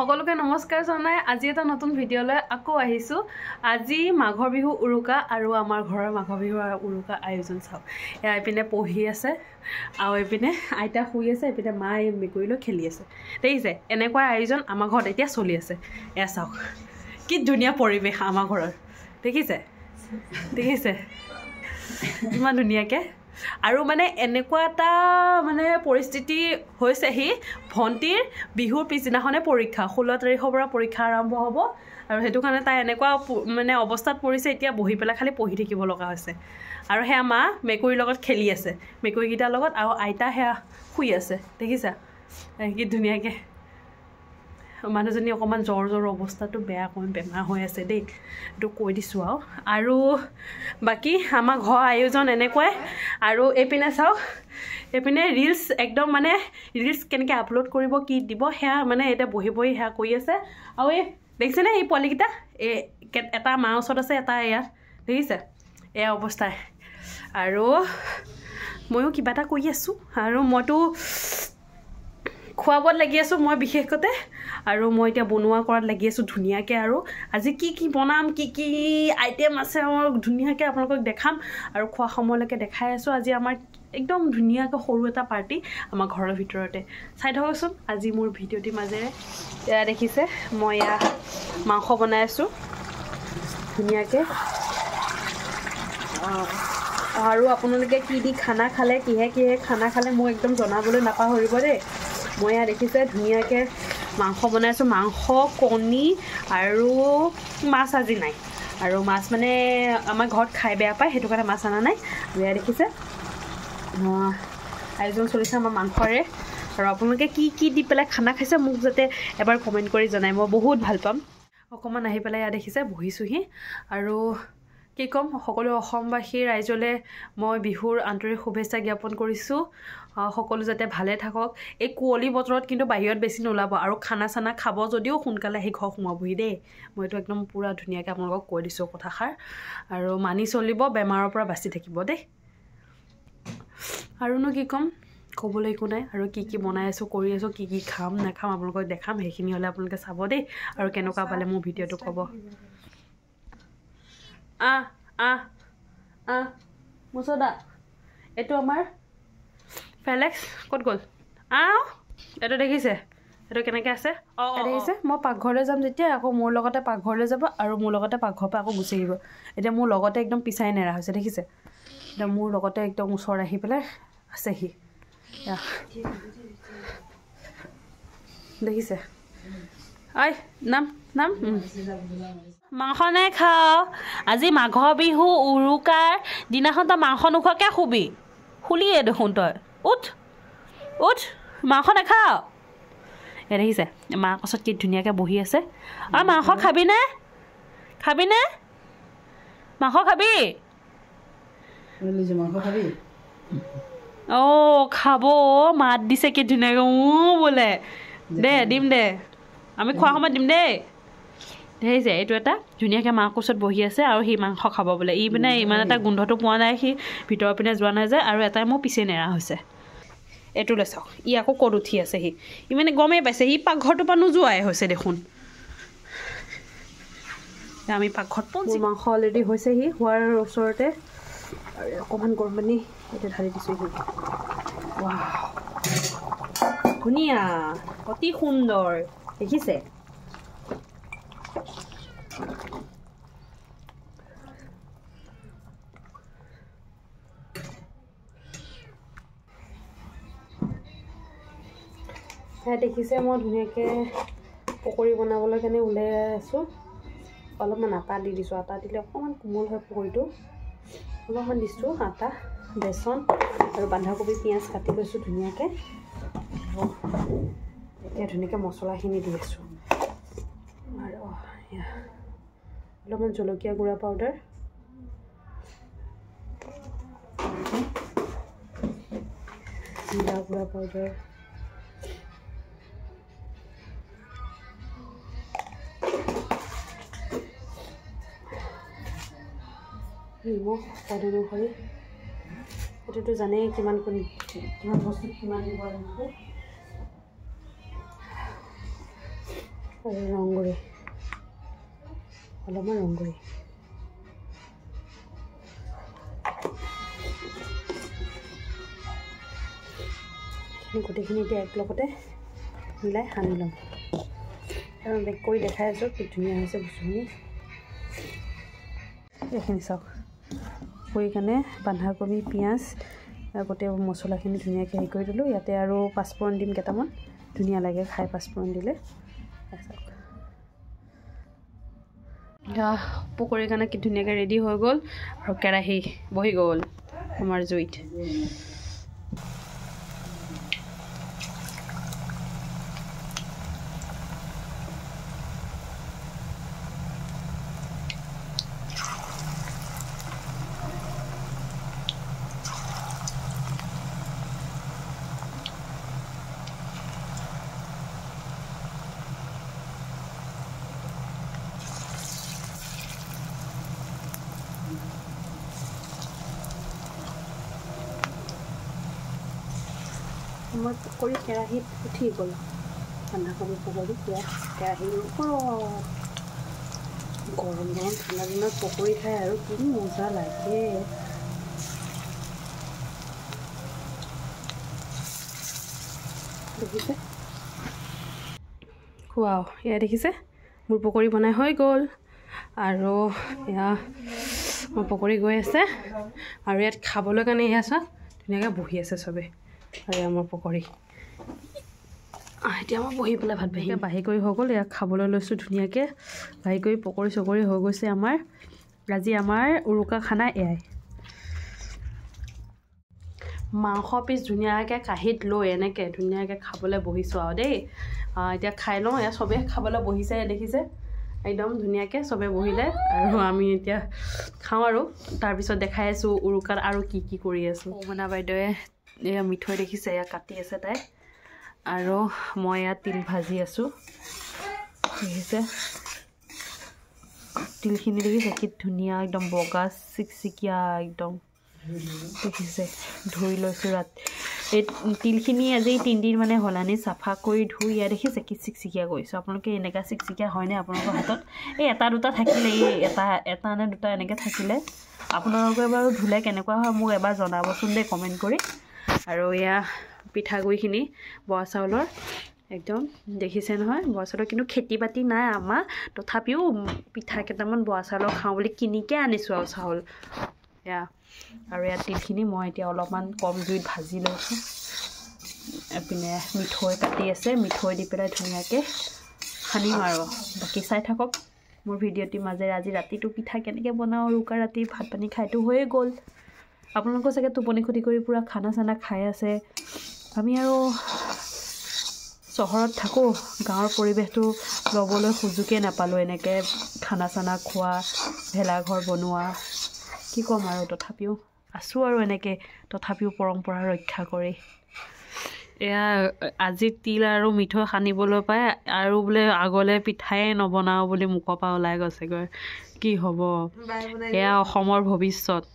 সকলোকে নমস্কাৰ জনাই আজি এটা নতুন ভিডিঅ'লৈ আকৌ আহিছো। আজি মাঘৰ বিহু উৰুকা আৰু আমাৰ ঘৰৰ মাঘৰ বিহু উৰুকা আয়োজন চাওক। এয়া ইপিনে পঢ়ি আছে আৰু ইপিনে আইতা শুই আছে, ইপিনে মা মেকুৰীলৈ খেলি আছে। দেখিছে এনেকুৱা আয়োজন আমাৰ ঘৰত এতিয়া চলি আছে। এয়া চাওক কি ধুনীয়া পৰিৱেশ আমাৰ ঘৰৰ, দেখিছে দেখিছে ইমান ধুনীয়াকৈ। আৰু মানে এনেকুৱা এটা মানে পৰিস্থিতি হৈছেহি, ভণ্টিৰ বিহুৰ পিছদিনাখনে পৰীক্ষা, 16 তাৰিখৰ পৰা পৰীক্ষা আৰম্ভ হ'ব। আৰু সেইটো কাৰণে তাই এনেকুৱা মানে অৱস্থাত পৰিছে, এতিয়া বহি পেলাই খালি পঢ়ি থাকিব লগা হৈছে। আৰু সেয়া মা মেকুৰীৰ লগত খেলি আছে, মেকুৰীকেইটাৰ লগত, আৰু আইতা সেয়া শুই আছে। দেখিছা কি ধুনীয়াকৈ। মানুহজনী অকণমান জ্বৰ অৱস্থাটো বেয়া, অকণমান বেমাৰ হৈ আছে দেই, এইটো কৈ দিছোঁ আৰু বাকী আমাৰ ঘৰৰ আয়োজন এনেকুৱাই। আৰু এইপিনে চাওক, এইপিনে ৰিলছ একদম মানে ৰিলছ কেনেকৈ আপলোড কৰিব, কি দিব, সেয়া মানে এতিয়া বহি সেয়া কৰি আছে। আৰু এই দেখিছেনে এই পোৱালিকেইটা, এটা মাৰ ওচৰত আছে, এটা ইয়াত, দেখিছে এয়া অৱস্থাই। আৰু ময়ো কিবা এটা কৰি আছোঁ, আৰু মইতো খোৱা বোৱাত লাগি আছোঁ মই বিশেষতে। আৰু মই এতিয়া বনোৱা কৰাত লাগি আছোঁ ধুনীয়াকৈ। আৰু আজি কি বনাম, কি আইটেম আছে মই ধুনীয়াকৈ আপোনালোকক দেখাম, আৰু খোৱা সময়লৈকে দেখাই আছোঁ। আজি আমাৰ একদম ধুনীয়াকৈ সৰু এটা পাৰ্টি আমাৰ ঘৰৰ ভিতৰতে, চাই থাককচোন আজি মোৰ ভিডিঅ'টিৰ মাজেৰে। এয়া দেখিছে মই এয়া মাংস বনাই আছোঁ ধুনীয়াকৈ। আৰু আপোনালোকে কি দি খানা খালে, কিহে খানা খালে মোক একদম জনাবলৈ নাপাহৰিব দেই। মই এয়া দেখিছে ধুনীয়াকৈ মাংস বনাইছোঁ, মাংস, কণী আৰু মাছ আজি নাই। আৰু মাছ মানে আমাৰ ঘৰত খাই বেয়া পায়, সেইটো কাৰণে মাছ অনা নাই। এয়া দেখিছে আয়োজন চলিছে আমাৰ মাংসৰে। আৰু আপোনালোকে কি দি পেলাই খানা খাইছে মোক যাতে এবাৰ কমেণ্ট কৰি জনাই, মই বহুত ভাল পাম। অকণমান আহি পেলাই এয়া দেখিছে বহিছোঁহি। আৰু কি ক'ম, সকলো অসমবাসী ৰাইজলৈ মই বিহুৰ আন্তৰিক শুভেচ্ছা জ্ঞাপন কৰিছোঁ। সকলো যাতে ভালে থাকক। এই কুঁৱলী বতৰত কিন্তু বাহিৰত বেছি নোলাব, আৰু খানা চানা খাব যদিও সোনকালে আহি ঘৰ সোমাবহি দেই। মইতো একদম পূৰা ধুনীয়াকৈ আপোনালোকক কৈ দিছোঁ কথাষাৰ, আৰু মানি চলিব, বেমাৰৰ পৰা বাচি থাকিব দেই। আৰুনো কি ক'ম, ক'বলৈ একো নাই। আৰু কি বনাই আছোঁ, কৰি আছোঁ, কি খাম নাখাম আপোনালোকক দেখাম, সেইখিনি হ'লে আপোনালোকে চাব দেই। আৰু কেনেকুৱা পালে মোৰ ভিডিঅ'টো ক'ব। মুছদা এইটো আমাৰ ফেলেক্স ক'ত গ'ল? এইটো দেখিছে এইটো কেনেকৈ আছে? দেখিছে মই পাকঘৰলৈ যাম যেতিয়া, আকৌ মোৰ লগতে পাকঘৰলৈ যাব, আৰু মোৰ লগতে পাকঘৰৰ পৰা আকৌ গুচি আহিব। এতিয়া মোৰ লগতে একদম পিছাই নেৰা হৈছে, দেখিছে এতিয়া মোৰ লগতে একদম ওচৰত আহি পেলাই আছেহি। দেখিছে ঐ নাম মাংস নাই খাওঁ। আজি মাঘৰ বিহু উৰুকাৰ দিনাখন তই মাংস নোখোৱাকৈ শুবি? শুলিয়ে দেখোন তই, উঠ মাংস নাখাওঁ। এই দেখিছে মাৰ পাছত কি ধুনীয়াকৈ বহি আছে। আৰু মাংস খাবিনে মাংস খাবি? খাব, মাত দিছে কি ধুনীয়াকৈ বোলে। দে দিম দে, আমি খোৱা সময়ত দিম দেই। দেখিছে এইটো এটা ধুনীয়াকৈ মাৰ কোচত বহি আছে, আৰু সি মাংস খাব বোলে। ই পিনে ইমান এটা গোন্ধটো পোৱা নাই, সি ভিতৰৰ পিনে যোৱা নাই যে, আৰু এটাই মোৰ পিছে নেৰা হৈছে। এইটোলৈ চাওক, ই আকৌ ক'ত উঠি আছে, সি মানে গমেই পাইছে, সি পাকঘৰটোৰ পৰা নোযোৱাই হৈছে দেখোন। আমি পাকঘৰত মোৰ মাংস অলৰেডি হৈছে, সি হোৱাৰ ওচৰতে। আৰু অকণমান গৰম পানী এতিয়া ঢালি দিছোঁ। ধুনীয়া, অতি সুন্দৰ, দেখিছে সেয়া দেখিছে। মই ধুনীয়াকৈ পকৰি বনাবলৈ কাৰণে ওলাই আছোঁ। অলপমান আটা দি দিছোঁ, আটা দিলে অকণমান কোমল হয় পকৰিটো। অলপমান দিছোঁ আটা, বেচন আৰু বন্ধাকবি, পিঁয়াজ কাটি লৈছোঁ ধুনীয়াকৈ। আৰু এতিয়া ধুনীয়াকৈ মছলাখিনি দি আছোঁ। আৰু অলপমান জলকীয়া গুড়া পাউডাৰ, জিৰা গুড়া পাউডাৰ, নিমখ সোৱাদ অনুসৰি। এইটোতো জানেই কিমান বস্তু কিমান দিব লাগিব। ৰংগুৰি অলপমান ৰংগুৰি গোটেইখিনি এতিয়া একলগতে মিলাই সানি ল'ম আৰু বেক কৰি দেখাই আছোঁ কি ধুনীয়া হৈছে বস্তুখিনি এইখিনি চাওক কৰি কাৰণে বন্ধাকবি পিঁয়াজ গোটেই মছলাখিনি ধুনীয়াকৈ হেৰি কৰি দিলোঁ ইয়াতে আৰু পাঁচফোৰণ দিম কেইটামান ধুনীয়া লাগে খাই পাঁচফোৰণ দিলে চাওক পকৰীৰ কাৰণে কি ধুনীয়াকৈ ৰেডি হৈ গ'ল আৰু কেৰাহী বহি গ'ল আমাৰ জুইত মই পকৰী কেৰাহীত উঠি গ'ল বন্ধাকবি পকৰী কেৰাহীৰ ওপৰত গৰম গৰম ঠাণ্ডা দিনত পকৰী খাই আৰু কি মজা লাগে দেখিছে খোৱাও এয়া দেখিছে মোৰ পকৰী বনাই হৈ গ'ল আৰু এয়া মোৰ পকৰী গৈ আছে আৰু ইয়াত খাবলৈ কাৰণে এয়া চাওক ধুনীয়াকৈ বহি আছে চবেই আৰু আমাৰ পকৰী এতিয়া মই বহি পেলাই ভাত বাঢ়ি কৰি হৈ গ'ল ইয়াক খাবলৈ লৈছোঁ ধুনীয়াকৈ বাঢ়ি কৰি পকৰী চকৰি হৈ গৈছে আমাৰ আজি আমাৰ উৰুকা খানা এয়াই মাংস পিচ ধুনীয়াকৈ কাঁহীত লৈ এনেকৈ ধুনীয়াকৈ খাবলৈ বহিছোঁ আৰু দেই এতিয়া খাই লওঁ এয়া চবেই খাবলৈ বহিছে দেখিছে একদম ধুনীয়াকৈ চবেই বহিলে আৰু আমি এতিয়া খাওঁ আৰু তাৰপিছত দেখাই আছোঁ উৰুকাত আৰু কি কি কৰি আছোঁ মনা বাইদেৱে এয়া মিঠৈ দেখিছে এয়া কাটি আছে তাই আৰু মই ইয়াত তিল ভাজি আছোঁ দেখিছে তিলখিনি দেখিছে কি ধুনীয়া একদম বগা চিকচিকীয়া একদম দেখিছে ধুই লৈছোঁ এই তিলখিনি আজি 3 দিন মানে হ'ল আনি চাফা কৰি ধুই ইয়াত দেখিছে কি চিকচিকীয়া কৰিছোঁ আপোনালোকে এনেকুৱা চিকচিকীয়া হয়নে আপোনালোকৰ হাতত এই এটা দুটা থাকিলে এই এটা নে দুটা এনেকৈ থাকিলে আপোনালোকে বাৰু ধুলে কেনেকুৱা হয় মোক এবাৰ জনাবচোন দেই কমেণ্ট কৰি আৰু এয়া পিঠাগুড়িখিনি বৰা চাউলৰ একদম দেখিছে নহয় বৰা চাউলৰ কিন্তু খেতি বাতি নাই আমাৰ তথাপিও পিঠা কেইটামান বৰা চাউলৰ খাওঁ বুলি কিনিকে আনিছোঁ আৰু চাউল এয়া আৰু ইয়াত তিলখিনি মই এতিয়া অলপমান কম জুইত ভাজি লৈছোঁ এপিনে মিঠৈ কাটি আছে মিঠৈ দি পেলাই ধুনীয়াকৈ সানিম আৰু বাকী চাই থাকক মোৰ ভিডিঅ'টিৰ মাজেৰে আজি ৰাতিটো পিঠা কেনেকৈ বনাওঁ উৰুকা ৰাতি ভাত পানী খাইতো হৈয়ে গ'ল আপোনালোকৰ চাগে টোপনি ক্ষতি কৰি পূৰা খানা চানা খাই আছে আমি আৰু চহৰত থাকোঁ গাঁৱৰ পৰিৱেশটো ল'বলৈ সুযোগে নাপালোঁ এনেকৈ খানা চানা খোৱা ভেলাঘৰ বনোৱা কি ক'ম আৰু তথাপিও আছোঁ আৰু এনেকৈ তথাপিও পৰম্পৰা ৰক্ষা কৰি এয়া আজি তিল আৰু মিঠৈ সানিবলৈ পাই আৰু বোলে আগলৈ পিঠাই নবনাওঁ বুলি মুখৰ পৰা ওলাই গৈছেগৈ কি হ'ব এয়া অসমৰ ভৱিষ্যত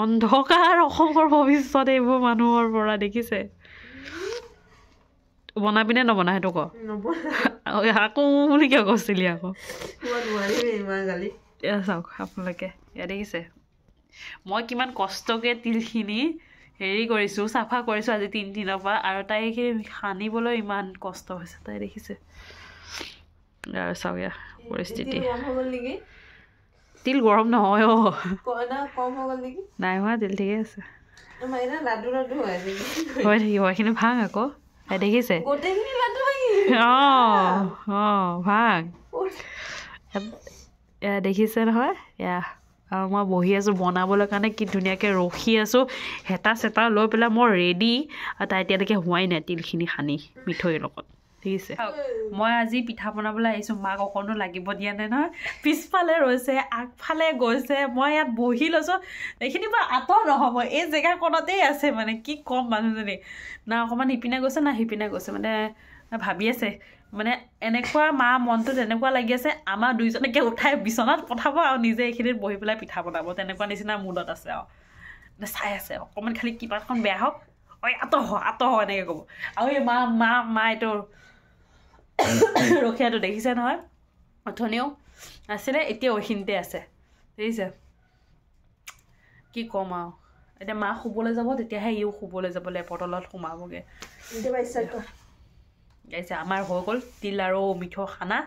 অন্ধকাৰ অসমৰ ভৱিষ্যত এইবোৰ মানুহৰ পৰা দেখিছে বনাবি নে নবনা সেইটো ক আকৌ বুলি কিয় কৈছিলি আকৌ এয়া চাওক আপোনালোকে এয়া দেখিছে মই কিমান কষ্টকৈ তিলখিনি হেৰি কৰিছোঁ চাফা কৰিছোঁ আজি 3 দিনৰ পৰা আৰু তাই এইখিনি সানিবলৈ ইমান কষ্ট হৈছে তাই দেখিছে আৰু চাওক এয়া পৰিস্থিতি তিল গৰম নহয় নাই হোৱা তিল ঠিকে আছে হৈ থাকিব এইখিনি ভাং আকৌ দেখিছে ভাং এয়া দেখিছে নহয় এয়া আৰু মই বহি আছোঁ বনাবলৈ কাৰণে কি ধুনীয়াকৈ ৰখি আছোঁ হেতা চেতা লৈ পেলাই মই ৰেডি আৰু তাই এতিয়ালৈকে হোৱাই নাই তিলখিনি সানি মিঠৈৰ লগত দেখিছে মই আজি পিঠা বনাবলৈ আহিছোঁ মাক অকণো লাগিব দিয়া নাই নহয় পিছফালে ৰৈছে আগফালে গৈছে মই ইয়াত বহি লৈছোঁ এইখিনি পৰা আঁতৰ নহ'ব এই জেগাকণতেই আছে মানে কি ক'ম মানুহজনী না অকণমান ইপিনে গৈছে না সিপিনে গৈছে মানে ভাবি আছে মানে এনেকুৱা মা মনটো তেনেকুৱা লাগি আছে আমাৰ দুইজনকে উঠাই বিচনাত পঠাব আৰু নিজে এইখিনিত বহি পেলাই পিঠা বনাব তেনেকুৱা নিচিনা মুডত আছে আৰু চাই আছে অকণমান খালি কিবাখন বেয়া হওক ঐ আঁতৰ হ এনেকৈ ক'ব আৰু এই মা এইটো ৰখীয়াটো দেখিছে নহয় অথনিও আছিলে এতিয়া ওইখিনিতে আছে দেখিছে কি ক'ম আৰু এতিয়া মা শুবলৈ যাব তেতিয়াহে ইও শুবলৈ যাব লেপৰ তলত সোমাবগৈ গাইছে আমাৰ হৈ গ'ল তিল আৰু মিঠৰ খানা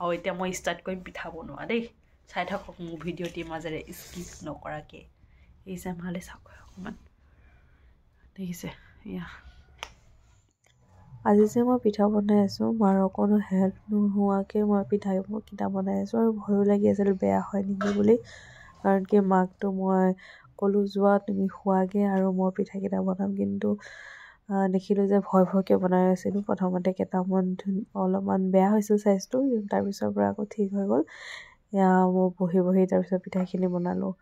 আৰু এতিয়া মই ষ্টাৰ্ট কৰিম পিঠা বনোৱা দেই চাই থাকক মোৰ ভিডিঅ'টিৰ মাজেৰে স্কিপ নকৰাকৈ দেখিছে ভালে চাওক অকণমান দেখিছে এয়া আজি যে মই পিঠা বনাই আছোঁ মাৰ অকণো হেল্প নোহোৱাকৈ মই পিঠাকেইটা বনাই আছোঁ আৰু ভয়ো লাগি আছিল বেয়া হয় নেকি বুলি কাৰণ কি মাকটো মই ক'লোঁ যোৱা তুমি খোৱাগৈ আৰু মই পিঠাকেইটা বনাম কিন্তু দেখিলোঁ যে ভয়কৈ বনাই আছিলোঁ প্ৰথমতে কেইটামান অলপমান বেয়া হৈছিল চাইজটো তাৰপিছৰ পৰা আকৌ ঠিক হৈ গ'ল এয়া মই বহি তাৰপিছত পিঠাখিনি বনালোঁ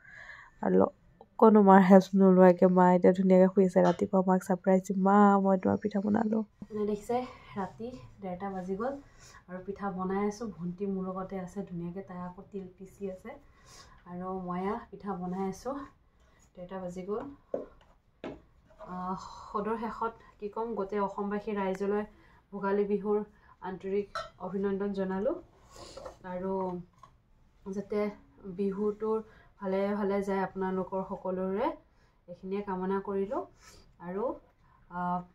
আৰু অকণো মাৰ হেল্প নোলোৱাকৈ মা এতিয়া ধুনীয়াকৈ শুই আছে ৰাতিপুৱা মাক ছাৰপ্ৰাইজ দিম মা মই তোমাৰ পিঠা বনালোঁ দেখিছে ৰাতি 1:30 বাজি গ'ল আৰু পিঠা বনাই আছোঁ ভণ্টি মোৰ লগতে আছে ধুনীয়াকৈ তাই আকৌ তিল পিচি আছে আৰু মই পিঠা বনাই আছোঁ 1:30 বাজি গ'ল সদৰ শেষত কি ক'ম গোটেই অসমবাসী ৰাইজলৈ ভোগালী বিহুৰ আন্তৰিক অভিনন্দন জনালোঁ আৰু যাতে বিহুটোৰ ভালে ভালে যায় আপোনালোকৰ সকলোৰে এইখিনিয়ে কামনা কৰিলোঁ আৰু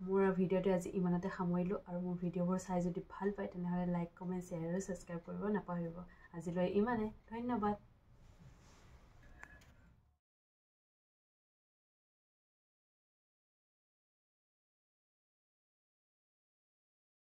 মোৰ ভিডিঅ'টো আজি ইমানতে সামৰিলোঁ আৰু মোৰ ভিডিঅ'বোৰ চাই যদি ভাল পায় তেনেহ'লে লাইক কমেণ্ট শ্বেয়াৰ আৰু ছাবস্ক্ৰাইব কৰিব নাপাহৰিব আজিলৈ ইমানে ধন্যবাদ